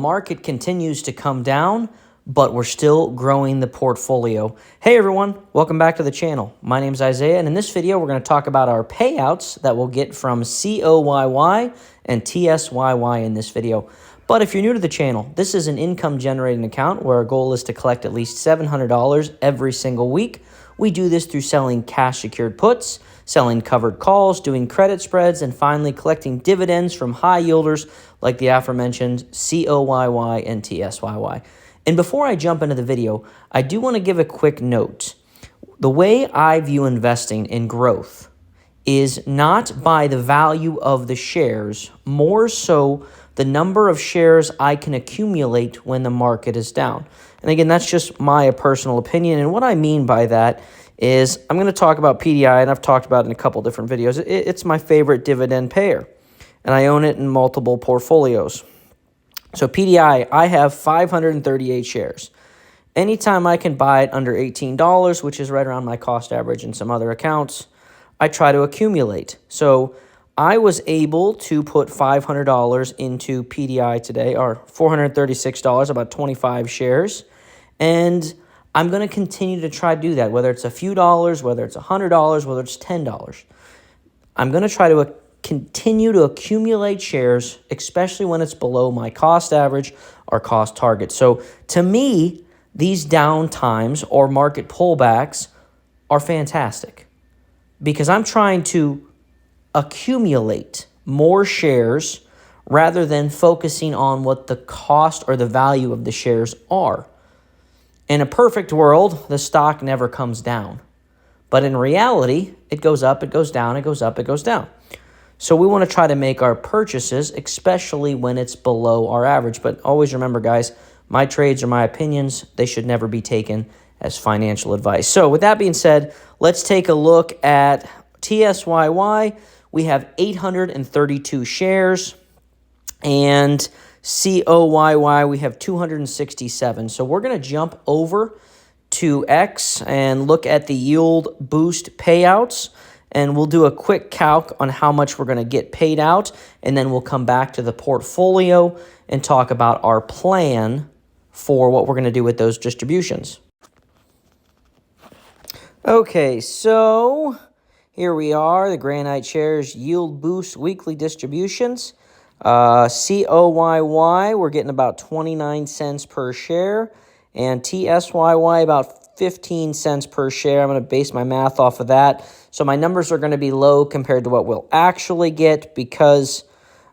Market continues to come down, but we're still growing the portfolio. Hey everyone, welcome back to the channel. My name is Isaiah, and in this video, we're going to talk about our payouts that we'll get from COYY and TSYY in this video. But if you're new to the channel, this is an income generating account where our goal is to collect at least $700 every single week. We do this through selling cash secured puts, selling covered calls, doing credit spreads, and finally collecting dividends from high yielders like the aforementioned COYY and TSYY. And before I jump into the video, I do want to give a quick note. The way I view investing in growth is not by the value of the shares, more so the number of shares I can accumulate when the market is down. And again, that's just my personal opinion. And what I mean by that is I'm going to talk about PDI, and I've talked about it in a couple different videos. It's my favorite dividend payer, and I own it in multiple portfolios. So PDI, I have 538 shares. Anytime I can buy it under $18, which is right around my cost average in some other accounts, I try to accumulate. So I was able to put $500 into PDI today, or $436, about 25 shares. And I'm going to continue to try to do that, whether it's a few dollars, whether it's $100, whether it's $10. I'm going to try to continue to accumulate shares, especially when it's below my cost average or cost target. So to me, these down times or market pullbacks are fantastic because I'm trying to accumulate more shares rather than focusing on what the cost or the value of the shares are. In a perfect world, the stock never comes down. But in reality, it goes up, it goes down, it goes up, it goes down. So we want to try to make our purchases, especially when it's below our average. But always remember, guys, my trades are my opinions. They should never be taken as financial advice. So with that being said, let's take a look at TSYY. We have 832 shares, and COYY, we have 267. So we're going to jump over to X and look at the yield boost payouts, and we'll do a quick calc on how much we're going to get paid out, and then we'll come back to the portfolio and talk about our plan for what we're going to do with those distributions. Okay, so here we are, the Granite Shares Yield Boost Weekly Distributions. COYY, we're getting about 29 cents per share, and TSYY about 15 cents per share. I'm going to base my math off of that. So my numbers are going to be low compared to what we'll actually get because,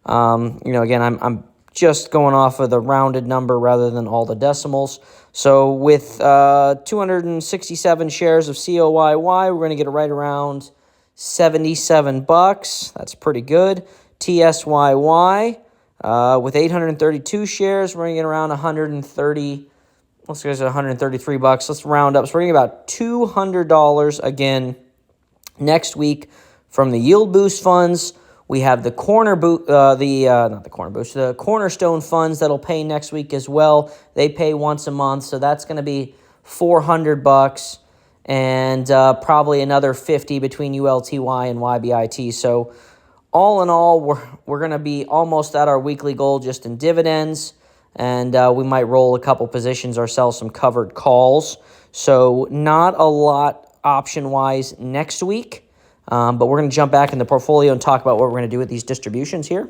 again, I'm just going off of the rounded number rather than all the decimals. So with 267 shares of COYY, we're going to get it right around $77. That's pretty good. TSYY, with 832 shares, we're going to get around 130. Let's go to 133 bucks. Let's round up. So we're getting about $200 again next week from the yield boost funds. We have the the Cornerstone funds that'll pay next week as well. They pay once a month, so that's going to be $400 and probably another 50 between ULTY and YBIT. So all in all, we're going to be almost at our weekly goal just in dividends, and we might roll a couple positions or sell some covered calls. So not a lot option-wise next week, but we're going to jump back in the portfolio and talk about what we're going to do with these distributions here.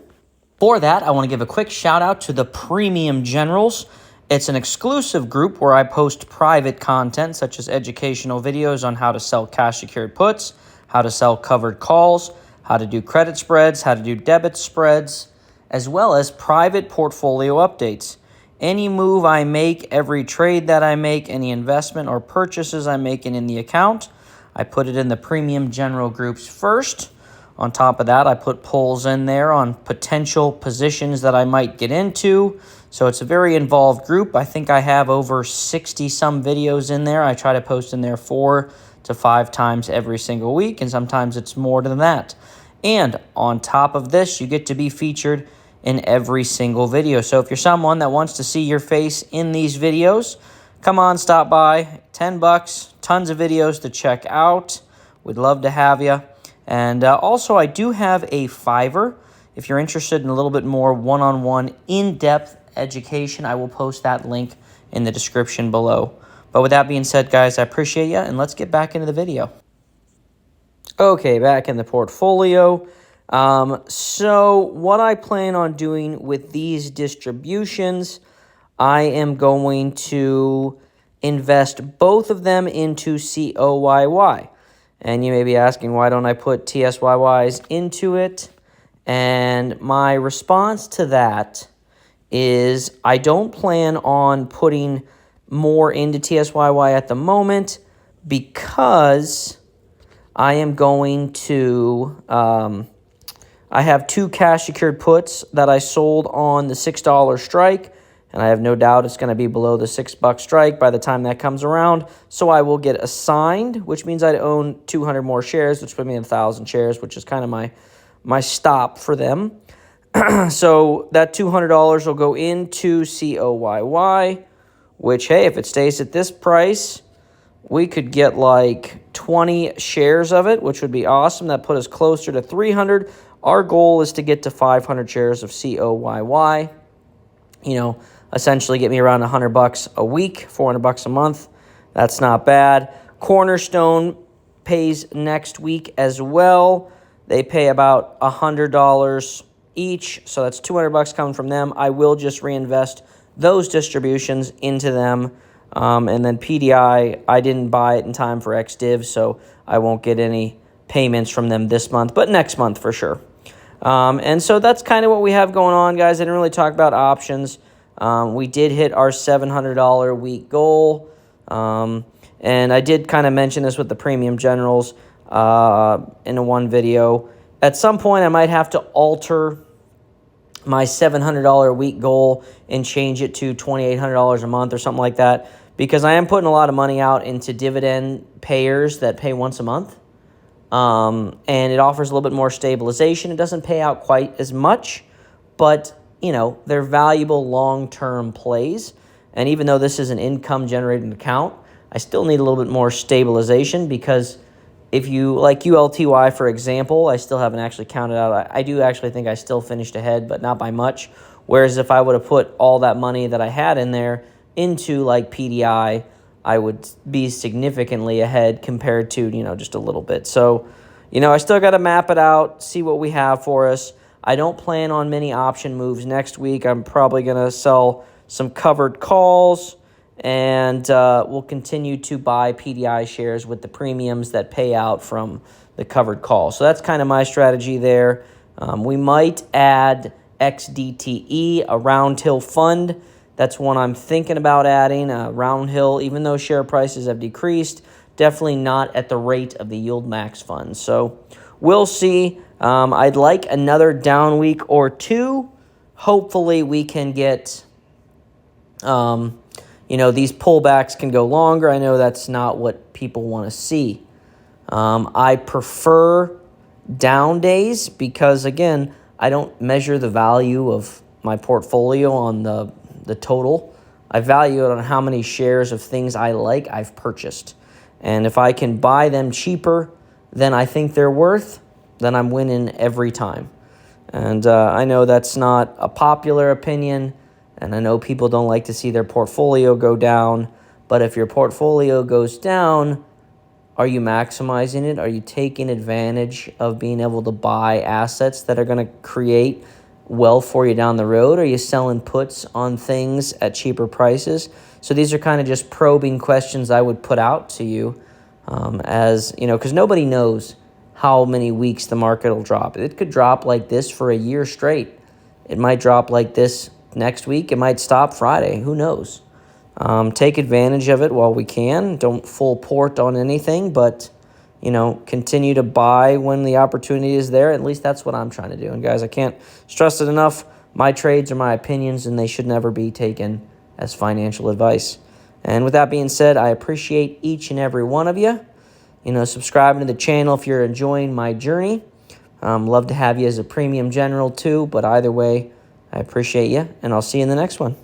For that, I want to give a quick shout-out to the Premium Generals. It's an exclusive group where I post private content such as educational videos on how to sell cash-secured puts, how to sell covered calls, how to do credit spreads, how to do debit spreads, as well as private portfolio updates. Any move I make, every trade that I make, any investment or purchases I'm making in the account, I put it in the Premium General groups first. On top of that, I put polls in there on potential positions that I might get into. So it's a very involved group. I think I have over 60-some videos in there. I try to post in there 4 to 5 times every single week, and sometimes it's more than that. And on top of this, you get to be featured in every single video. So if you're someone that wants to see your face in these videos, come on, stop by. $10, tons of videos to check out. We'd love to have you. And also, I do have a Fiverr if you're interested in a little bit more one-on-one, in-depth education, I will post that link in the description below. But with that being said, guys, I appreciate you, and let's get back into the video. Okay, back in the portfolio. So what I plan on doing with these distributions, I am going to invest both of them into COYY. And you may be asking, why don't I put TSYYs into it? And my response to that is I don't plan on putting more into TSYY at the moment because I am going to, I have 2 cash secured puts that I sold on the $6 strike, and I have no doubt it's going to be below the $6 strike by the time that comes around. So I will get assigned, which means I'd own 200 more shares, which put me in 1,000 shares, which is kind of my stop for them. So that $200 will go into COYY, which, hey, if it stays at this price, we could get like 20 shares of it, which would be awesome. That put us closer to 300. Our goal is to get to 500 shares of COYY. You know, essentially get me around $100 a week, $400 a month. That's not bad. Cornerstone pays next week as well. They pay about $100 each, so that's $200 coming from them. I will just reinvest those distributions into them. And then PDI, I didn't buy it in time for XDiv, so I won't get any payments from them this month, but next month for sure. And so that's kind of what we have going on, guys. I didn't really talk about options. We did hit our $700 a week goal. And I did kind of mention this with the premium generals in one video. At some point, I might have to alter my $700 a week goal and change it to $2,800 a month or something like that, because I am putting a lot of money out into dividend payers that pay once a month. And it offers a little bit more stabilization. It doesn't pay out quite as much, but, you know, they're valuable long-term plays. And even though this is an income-generating account, I still need a little bit more stabilization, because if you, like ULTY, for example, I still haven't actually counted out. I do actually think I still finished ahead, but not by much. Whereas if I would have put all that money that I had in there into, like, PDI, I would be significantly ahead compared to, you know, just a little bit. So, you know, I still got to map it out, see what we have for us. I don't plan on many option moves next week. I'm probably going to sell some covered calls, and we'll continue to buy PDI shares with the premiums that pay out from the covered call. So that's kind of my strategy there. We might add XDTE, a round hill fund. That's one I'm thinking about adding. Round hill, even though share prices have decreased, definitely not at the rate of the Yield Max fund. So we'll see. I'd like another down week or two. Hopefully we can get... you know, these pullbacks can go longer. I know that's not what people want to see. I prefer down days because, again, I don't measure the value of my portfolio on the total. I value it on how many shares of things I like I've purchased. And if I can buy them cheaper than I think they're worth, then I'm winning every time. And I know that's not a popular opinion, and I know people don't like to see their portfolio go down, but if your portfolio goes down, are you maximizing it? Are you taking advantage of being able to buy assets that are going to create wealth for you down the road? Are you selling puts on things at cheaper prices? So these are kind of just probing questions I would put out to you, as, you know, because nobody knows how many weeks the market will drop. It could drop like this for a year straight. It might drop like this next week. It might stop Friday. Who knows? Take advantage of it while we can. Don't full port on anything, but, you know, continue to buy when the opportunity is there. At least that's what I'm trying to do. And, guys, I can't stress it enough. My trades are my opinions, and they should never be taken as financial advice. And with that being said, I appreciate each and every one of you. You know, subscribing to the channel if you're enjoying my journey. Love to have you as a premium general too, but either way, I appreciate you, and I'll see you in the next one.